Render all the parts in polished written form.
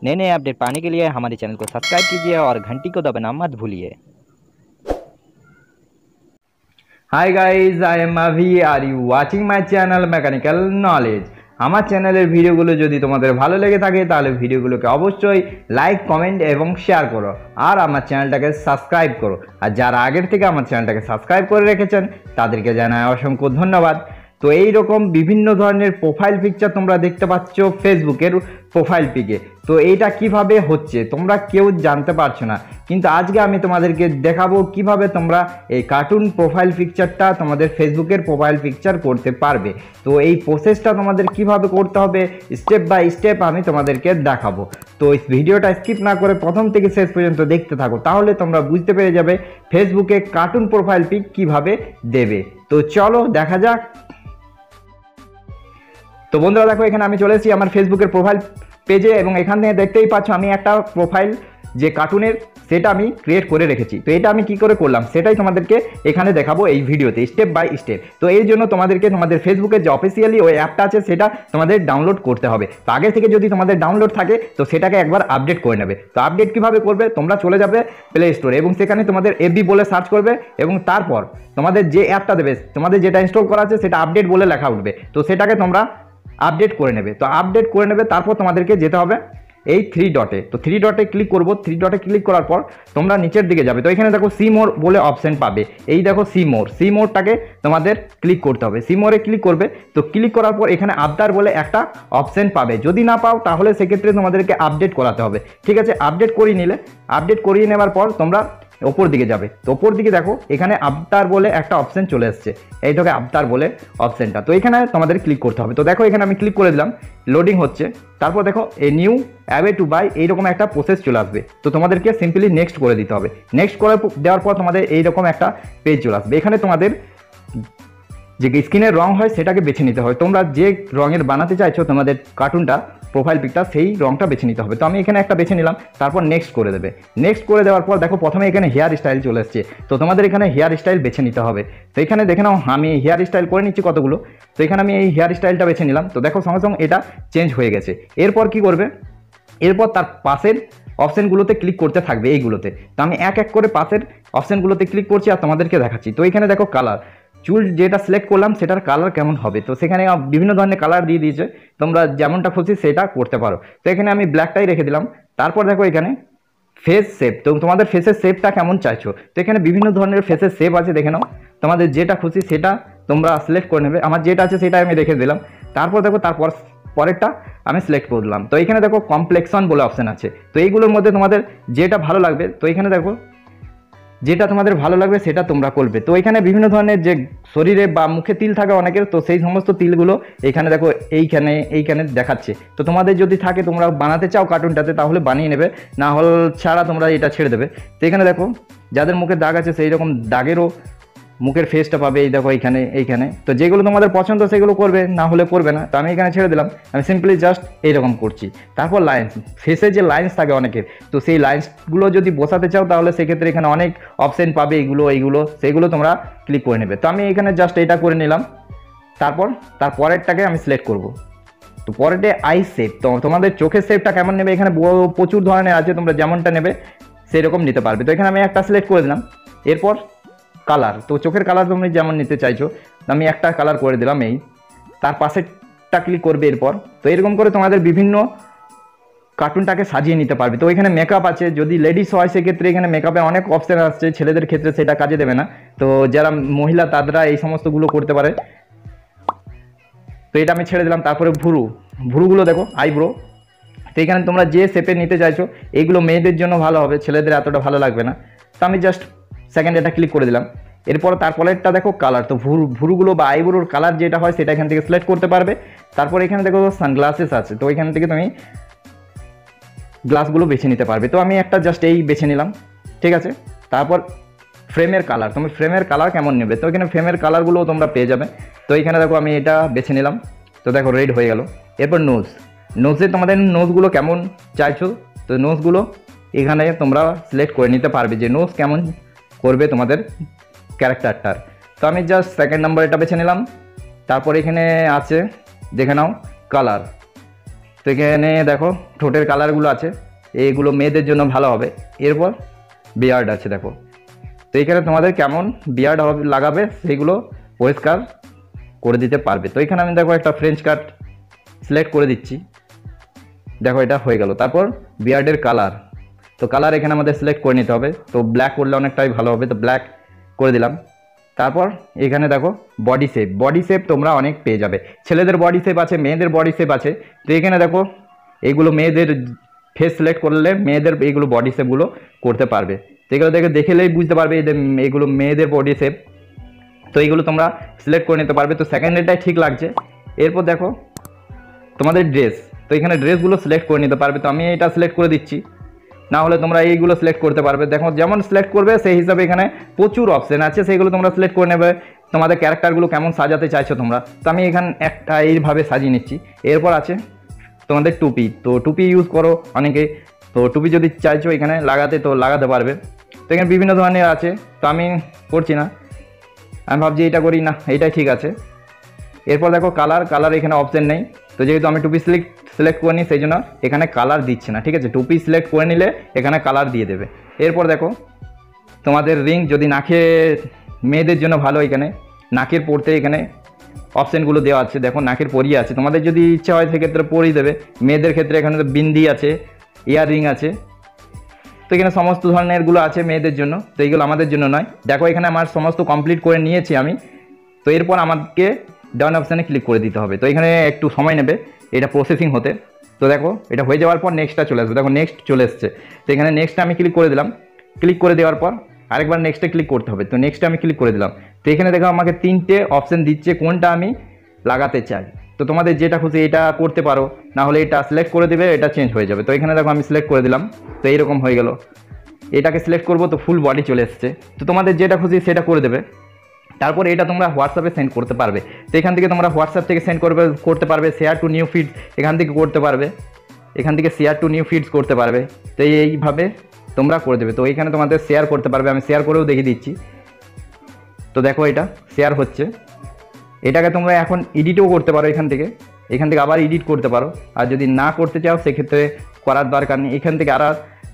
नए नए अपडेट पाने के लिए हमारे चैनल को सब्सक्राइब कीजिए और घंटी को दबाना मत भूलिए। Hi guys, I am Avi. Are you watching my channel Mechanical Knowledge? আমার চ্যানেলের ভিডিওগুলো যদি তোমাদের ভালো লেগে থাকে তাহলে ভিডিওগুলোকে অবশ্যই লাইক, কমেন্ট এবং শেয়ার করো আর আমার চ্যানেলটাকে সাবস্ক্রাইব করো। আর যারা আগের থেকে আমার চ্যানেলটাকে সাবস্ক্রাইব করে রেখেছেন তাদেরকে জানাই অসংখ্য ধন্যবাদ। তো এই রকম বিভিন্ন ধরনের প্রোফাইল পিকচার তোমরা দেখতে পাচ্ছ ফেসবুকের প্রোফাইল পিকে। তো এইটা কিভাবে হচ্ছে তোমরা কেউ জানতে পারছো না, কিন্তু আজকে আমি তোমাদেরকে দেখাবো কিভাবে তোমরা এই কার্টুন প্রোফাইল পিকচারটা তোমাদের ফেসবুকের প্রোফাইল পিকচার করতে পারবে। তো এই প্রসেসটা তোমাদের কিভাবে করতে হবে স্টেপ বাই স্টেপ আমি তোমাদেরকে দেখাবো। তো এই ভিডিওটা স্কিপ না করে প্রথম থেকে শেষ পর্যন্ত দেখতে থাকো, তাহলে তোমরা বুঝতে পেরে যাবে ফেসবুকে কার্টুন প্রোফাইল পিক কিভাবে দেবে। তো চলো দেখা যাক। তো বন্ধুরা দেখো, এখানে আমি চলে এসেছি আমার ফেসবুকের প্রোফাইল পেজে এবং এখান থেকে দেখতেই পাচ্ছ আমি একটা প্রোফাইল যে কার্টুনের সেটা আমি ক্রিয়েট করে রেখেছি। তো এটা আমি কি করে করলাম সেটাই তোমাদেরকে এখানে দেখাবো এই ভিডিওতে স্টেপ বাই স্টেপ। তো এর জন্য তোমাদেরকে তোমাদের ফেসবুকের যে অফিসিয়ালি ওই অ্যাপটা আছে সেটা তোমাদের ডাউনলোড করতে হবে। তো আগে থেকে যদি তোমাদের ডাউনলোড থাকে তো সেটাকে একবার আপডেট করে নেবে। তো আপডেট কিভাবে করবে, তোমরা চলে যাবে প্লে স্টোরে এবং সেখানে তোমাদের এফবি বলে সার্চ করবে এবং তারপর তোমাদের যে অ্যাপটা দেবে তোমাদের যেটা ইনস্টল করা আছে সেটা আপডেট বলে লেখা উঠবে। তো সেটাকে তোমরা আপডেট করে নেবে। তো আপডেট করে নেবে, তারপর তোমাদেরকে যেতে হবে এই থ্রি ডটে। তো থ্রি ডটে ক্লিক করব। থ্রি ডটে ক্লিক করার পর তোমরা নিচের দিকে যাবে। তো এখানে দেখো সি মোর বলে অপশন পাবে। এই দেখো সি মোরটাকে তোমাদের ক্লিক করতে হবে। সি মোরে ক্লিক করবে। তো ক্লিক করার পর এখানে আবদার বলে একটা অপশন পাবে। যদি না পাও তাহলে সেক্ষেত্রে তোমাদেরকে আপডেট করাতে হবে। ঠিক আছে, আপডেট করিয়ে নিলে, আপডেট করিয়ে নেওয়ার পর তোমরা ওপর দিকে যাবে। তো ওপর দিকে দেখো এখানে আবতার বলে একটা অপশন চলে এসছে, এইটাকে আবতার বলে অপশনটা। তো এখানে তোমাদের ক্লিক করতে হবে। তো দেখো এখানে আমি ক্লিক করে দিলাম, লোডিং হচ্ছে। তারপর দেখো এ নিউ অ্যাওয়ে টু বাই এইরকম একটা প্রসেস চলে আসবে। তো তোমাদেরকে সিম্পলি নেক্সট করে দিতে হবে। নেক্সট করে দেওয়ার পর তোমাদের এইরকম একটা পেজ চলে আসবে। এখানে তোমাদের যে স্ক্রিনের রং হয় সেটাকে বেছে নিতে হবে। তোমরা যে রঙের বানাতে চাইছো তোমাদের কার্টুনটা প্রোফাইল পিকটা সেই রঙটা বেছে নিতে হবে। তো আমি এখানে একটা বেছে নিলাম, তারপর নেক্সট করে দেবে। নেক্সট করে দেওয়ার পর দেখো প্রথমে এখানে হেয়ার স্টাইল চলে এসছে। তো তোমাদের এখানে হেয়ার স্টাইল বেছে নিতে হবে। তো এখানে দেখে নাও আমি হেয়ার স্টাইল করে নিচ্ছি কতগুলো। তো এখানে আমি এই হেয়ার স্টাইলটা বেছে নিলাম। তো দেখো সঙ্গে সঙ্গে এটা চেঞ্জ হয়ে গেছে। এরপর কি করবে, এরপর তার পাশের অপশানগুলোতে ক্লিক করতে থাকবে এইগুলোতে। তো আমি এক এক করে পাশের অপশানগুলোতে ক্লিক করছি আর তোমাদেরকে দেখাচ্ছি। তো এখানে দেখো কালার, চুল যেটা সিলেক্ট করলাম সেটার কালার কেমন হবে। তো সেখানে বিভিন্ন ধরনের কালার দিয়ে দিয়েছে, তোমরা যেমনটা খুশি সেটা করতে পারো। তো এখানে আমি ব্ল্যাকটাই রেখে দিলাম। তারপর দেখো এখানে ফেস শেপ, তো তোমাদের ফেসের শেপটা কেমন চাইছো। তো এখানে বিভিন্ন ধরনের ফেসের শেপ আছে, দেখে নাও তোমাদের যেটা খুশি সেটা তোমরা সিলেক্ট করে নেবে। আমার যেটা আছে সেটাই আমি রেখে দিলাম। তারপর দেখো তারপর পরেরটা আমি সিলেক্ট করলাম। তো এখানে দেখো কমপ্লেক্সন বলে অপশান আছে। তো এইগুলোর মধ্যে তোমাদের যেটা ভালো লাগবে, তো এখানে দেখো যেটা তোমাদের ভালো লাগবে সেটা তোমরা করবে। তো এখানে বিভিন্ন ধরনের যে শরীরে বা মুখে তিল থাকে অনেকের, তো সেই সমস্ত তিলগুলো এখানে দেখো এইখানে দেখাচ্ছে। তো তোমাদের যদি থাকে তোমরা বানাতে চাও কার্টুনটাতে তাহলে বানিয়ে নেবে, না হল ছাড়া তোমরা এটা ছেড়ে দেবে। তো এখানে দেখো যাদের মুখে দাগ আছে সেই রকম দাগেরও মুখের ফেসটা পাবে। এই দেখো এইখানে। তো যেগুলো তোমাদের পছন্দ সেগুলো করবে, না হলে করবে না। তো আমি এখানে ছেড়ে দিলাম। আমি সিম্পলি জাস্ট এইরকম করছি। তারপর লাইন্স, ফেসে যে লাইন্স থাকে অনেকের, তো সেই লাইন্সগুলো যদি বসাতে চাও তাহলে সেক্ষেত্রে এখানে অনেক অপশান পাবে, এইগুলো সেইগুলো তোমরা ক্লিক করে নেবে। তো আমি এখানে জাস্ট এটা করে নিলাম। তারপর তারপরেরটাকে আমি সিলেক্ট করব। তো পরেরটা আই শেপ, তো তোমাদের চোখের শেপটা কেমন নেবে এখানে প্রচুর ধরনের আছে, তোমরা যেমনটা নেবে সেরকম নিতে পারবে। তো এখানে আমি একটা সিলেক্ট করে দিলাম। এরপর কালার, তো চোখের কালার তুমি যেমন নিতে চাইছো আমি একটা কালার করে দিলাম। এই তার পাশেরটা ক্লিক করবে এরপর। তো এরকম করে তোমাদের বিভিন্ন কার্টুনটাকে সাজিয়ে নিতে পারবে। তো এখানে মেকআপ আছে, যদি লেডিস হয় সেক্ষেত্রে এখানে মেকআপে অনেক অপশান আসছে, ছেলেদের ক্ষেত্রে সেটা কাজে দেবে না। তো যারা মহিলা তারা এই সমস্তগুলো করতে পারে। তো এটা আমি ছেড়ে দিলাম। তারপরে ভুরুগুলো দেখো আইব্রো। তো এখানে তোমরা যে শেপে নিতে চাইছো এইগুলো মেয়েদের জন্য ভালো হবে, ছেলেদের এতটা ভালো লাগবে না। তো আমি জাস্ট সেকেন্ড এটা ক্লিক করে দিলাম। এরপর তারপরেরটা দেখো কালার, তো ভুরুগুলো বা আইব্রোর কালার যেটা হয় সেটা এখান থেকে সিলেক্ট করতে পারবে। তারপর এখানে দেখো সানগ্লাসেস আছে, তো এখান থেকে তুমি গ্লাসগুলো বেছে নিতে পারবে। তো আমি একটা জাস্ট এই বেছে নিলাম। ঠিক আছে, তারপর ফ্রেমের কালার, তুমি ফ্রেমের কালার কেমন নেবে। তো এখানে ফ্রেমের কালারগুলো তোমরা পেয়ে যাবে। তো এখানে দেখো আমি এটা বেছে নিলাম। তো দেখো রেড হয়ে গেল। এরপর নোজে তোমাদের নোজগুলো কেমন চাইছো, তো নোজগুলো এখানে তোমরা সিলেক্ট করে নিতে পারবে যে নোজ কেমন করবে তোমাদের ক্যারেক্টারটার। তো আমি জাস্ট সেকেন্ড নাম্বার এটা বেছে নিলাম। তারপর এখানে আছে দেখে নাও কালার, তো এখানে দেখো ঠোঁটের কালারগুলো আছে, এইগুলো মেয়েদের জন্য ভালো হবে। এরপর বিয়ার্ড আছে দেখো, তো এখানে তোমাদের কেমন বিয়ার্ড হবে লাগাবে সেইগুলো পরিষ্কার করে দিতে পারবে। তো এখানে আমি দেখো একটা ফ্রেঞ্চ কাট সিলেক্ট করে দিচ্ছি, দেখো এটা হয়ে গেল। তারপর বিয়ার্ডের কালার, তো কালার এখানে আমাদের সিলেক্ট করে নিতে হবে, তো ব্ল্যাক করলে অনেকটাই ভালো হবে, তো ব্ল্যাক করে দিলাম। তারপর এখানে দেখো বডি শেপ তোমরা অনেক পেয়ে যাবে, ছেলেদের বডি শেপ আছে, মেয়েদের বডি শেপ আছে। তো এখানে দেখো এইগুলো মেয়েদের ফেস সিলেক্ট করলে মেয়েদের এইগুলো বডি শেপগুলো করতে পারবে। তো এগুলো দেখলেই বুঝতে পারবে এইগুলো মেয়েদের বডি শেপ, তো এইগুলো তোমরা সিলেক্ট করে নিতে পারবে। তো সেকেন্ডেরটাই ঠিক লাগছে। এরপর দেখো তোমাদের ড্রেস, তো এখানে ড্রেসগুলো সিলেক্ট করে নিতে পারবে, তো আমি এটা সিলেক্ট করে দিচ্ছি, না হলে তোমরা এইগুলো সিলেক্ট করতে পারবে। দেখো যেমন সিলেক্ট করবে সেই হিসাবে এখানে প্রচুর অপশান আছে, সেইগুলো তোমরা সিলেক্ট করে নেবে। তোমাদের ক্যারেক্টারগুলো কেমন সাজাতে চাইছো তোমরা, তো আমি এখানে একটা এইভাবে সাজিয়ে নিচ্ছি। এরপর আছে তোমাদের টুপি, তো টুপি ইউজ করো অনেকে, তো টুপি যদি চাইছো এখানে লাগাতে তো লাগাতে পারবে। তো এখানে বিভিন্ন ধরনের আছে, তো আমি করছি না, আমি ভাবছি এটা করি না, এইটাই ঠিক আছে। এরপর দেখো কালার এখানে অপশান নেই, তো যেহেতু আমি টুপি সিলেক্ট করে নিই সেই জন্য এখানে কালার দিচ্ছে না, ঠিক আছে। টুপি সিলেক্ট করে নিলে এখানে কালার দিয়ে দেবে। এরপর দেখো তোমাদের রিং, যদি নাকে মেয়েদের জন্য ভালো, এখানে নাকের পরতে এখানে অপশানগুলো দেওয়া আছে, দেখো নাকের পরিয়ে আছে, তোমাদের যদি ইচ্ছা হয় সেক্ষেত্রে পরিয়ে দেবে। মেয়েদের ক্ষেত্রে এখানে তো বিন্দি আছে, ইয়ার রিং আছে, তো এখানে সমস্ত ধরনেরগুলো আছে মেয়েদের জন্য, তো এইগুলো আমাদের জন্য নয়। দেখো এখানে আমার সমস্ত কমপ্লিট করে নিয়েছি আমি। তো এরপর আমাকে ডান অপশানে ক্লিক করে দিতে হবে, তো এখানে একটু সময় নেবে এটা প্রসেসিং হতে। তো দেখো এটা হয়ে যাওয়ার পর নেক্সটটা চলে আসবে, দেখো নেক্সট চলে এসছে। তো এখানে নেক্সটে আমি ক্লিক করে দিলাম, ক্লিক করে দেওয়ার পর আরেকবার নেক্সটে ক্লিক করতে হবে, তো নেক্সটে আমি ক্লিক করে দিলাম। তো এখানে দেখো আমাকে 3টে অপশান দিচ্ছে কোনটা আমি লাগাতে চাই, তো তোমাদের যেটা খুশি এটা করতে পারো, না হলে এটা সিলেক্ট করে দেবে, এটা চেঞ্জ হয়ে যাবে। তো এখানে দেখো আমি সিলেক্ট করে দিলাম, তো এইরকম হয়ে গেল। এটাকে সিলেক্ট করবো তো ফুল বডি চলে এসছে, তো তোমাদের যেটা খুশি সেটা করে দেবে। তারপর এটা তোমরা হোয়াটসঅ্যাপে সেন্ড করতে পারবে, তো এখান থেকে তোমরা হোয়াটসঅ্যাপ থেকে সেন্ড করতে পারবে। শেয়ার টু নিউ ফিডস এখান থেকে করতে পারবে, এখান থেকে শেয়ার টু নিউ ফিডস করতে পারবে, তো এইভাবে তোমরা করে দেবে। তো এখানে তোমাদের শেয়ার করতে পারবে, আমি শেয়ার করেও দেখিয়ে দিচ্ছি। তো দেখো এটা শেয়ার হচ্ছে, এটাকে তোমরা এখন এডিটও করতে পারো, এখান থেকে আবার এডিট করতে পারো। আর যদি না করতে চাও সেক্ষেত্রে করার দরকার নেই, এখান থেকে আর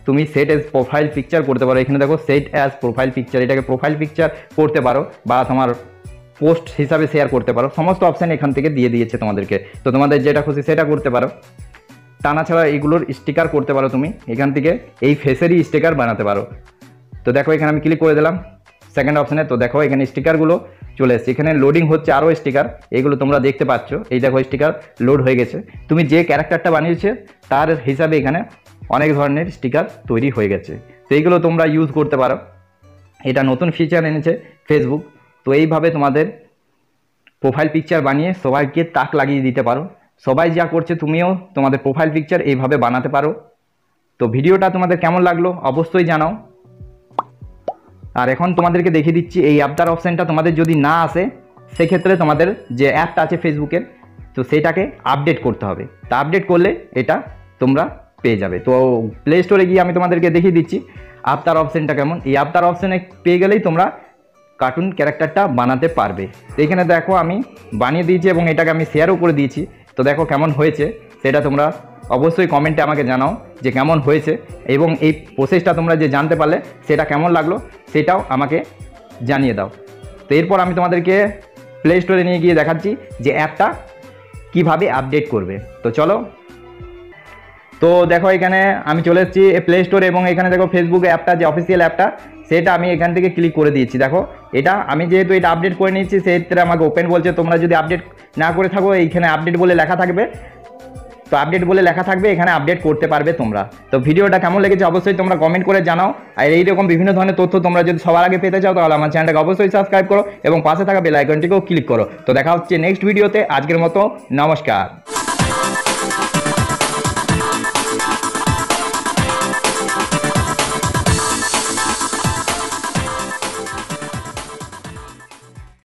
তুমি সেট অ্যাজ প্রোফাইল পিকচার করতে পারো। এখানে দেখো সেট অ্যাজ প্রোফাইল পিকচার, এটাকে প্রোফাইল পিকচার করতে পারো বা তোমার পোস্ট হিসাবে শেয়ার করতে পারো, সমস্ত অপশান এখান থেকে দিয়ে দিয়েছে তোমাদেরকে। তো তোমাদের যেটা খুশি সেটা করতে পারো। টানা ছাড়া এইগুলোর স্টিকার করতে পারো তুমি, এখান থেকে এই ফেসেরই স্টিকার বানাতে পারো। তো দেখো এখানে আমি ক্লিক করে দিলাম সেকেন্ড অপশানে, তো দেখো এখানে স্টিকারগুলো চলে এসছে, এখানে লোডিং হচ্ছে আরও স্টিকার, এইগুলো তোমরা দেখতে পাচ্ছ। এই দেখো স্টিকার লোড হয়ে গেছে, তুমি যে ক্যারেক্টারটা বানিয়েছে তার হিসাবে এখানে অনেক ধরনের স্টিকার তৈরি হয়ে গেছে, তো এইগুলো তোমরা ইউজ করতে পারো। এটা নতুন ফিচার এনেছে ফেসবুক, তো এইভাবে তোমাদের প্রোফাইল পিকচার বানিয়ে সবাইকে তাক লাগিয়ে দিতে পারো। সবাই যা করছে তুমিও তোমাদের প্রোফাইল পিকচার এইভাবে বানাতে পারো। তো ভিডিওটা তোমাদের কেমন লাগলো অবশ্যই জানাও। আর এখন তোমাদেরকে দেখিয়ে দিচ্ছি এই অ্যাপটার অপশানটা তোমাদের যদি না আসে সেক্ষেত্রে তোমাদের যে অ্যাপটা আছে ফেসবুকের, তো সেটাকে আপডেট করতে হবে। তা আপডেট করলে এটা তোমরা পেয়ে যাবে। তো প্লে স্টোরে গিয়ে আমি তোমাদেরকে দেখিয়ে দিচ্ছি আফতার অপশানটা কেমন। এই আফতার অপশানে পেয়ে গেলেই তোমরা কার্টুন ক্যারেক্টারটা বানাতে পারবে। তো এখানে দেখো আমি বানিয়ে দিয়েছি এবং এটাকে আমি শেয়ারও করে দিয়েছি। তো দেখো কেমন হয়েছে সেটা তোমরা অবশ্যই কমেন্টে আমাকে জানাও যে কেমন হয়েছে, এবং এই প্রসেসটা তোমরা যে জানতে পারলে সেটা কেমন লাগলো সেটাও আমাকে জানিয়ে দাও। তো এরপর আমি তোমাদেরকে প্লে স্টোরে নিয়ে গিয়ে দেখাচ্ছি যে অ্যাপটা কিভাবে আপডেট করবে। তো চলো, তো দেখো এখানে আমি চলে এসেছি প্লে স্টোরে এবং এখানে দেখো ফেসবুক অ্যাপটা যে অফিসিয়াল অ্যাপটা সেটা আমি এখান থেকে ক্লিক করে দিয়েছি। দেখো এটা আমি যেহেতু এটা আপডেট করে নিয়েছি সেক্ষেত্রে আমাকে ওপেন বলছে। তোমরা যদি আপডেট না করে থাকো এইখানে আপডেট বলে লেখা থাকবে, তো আপডেট বলে লেখা থাকবে, এখানে আপডেট করতে পারবে তোমরা। তো ভিডিওটা কেমন লেগেছে অবশ্যই তোমরা কমেন্ট করে জানাও। আর এইরকম বিভিন্ন ধরনের তথ্য তোমরা যদি সবার আগে পেতে চাও তাহলে আমার চ্যানেলটাকে অবশ্যই সাবস্ক্রাইব করো এবং পাশে থাকা বেল আইকনটিকেও ক্লিক করো। তো দেখা হচ্ছে নেক্সট ভিডিওতে, আজকের মতো নমস্কার।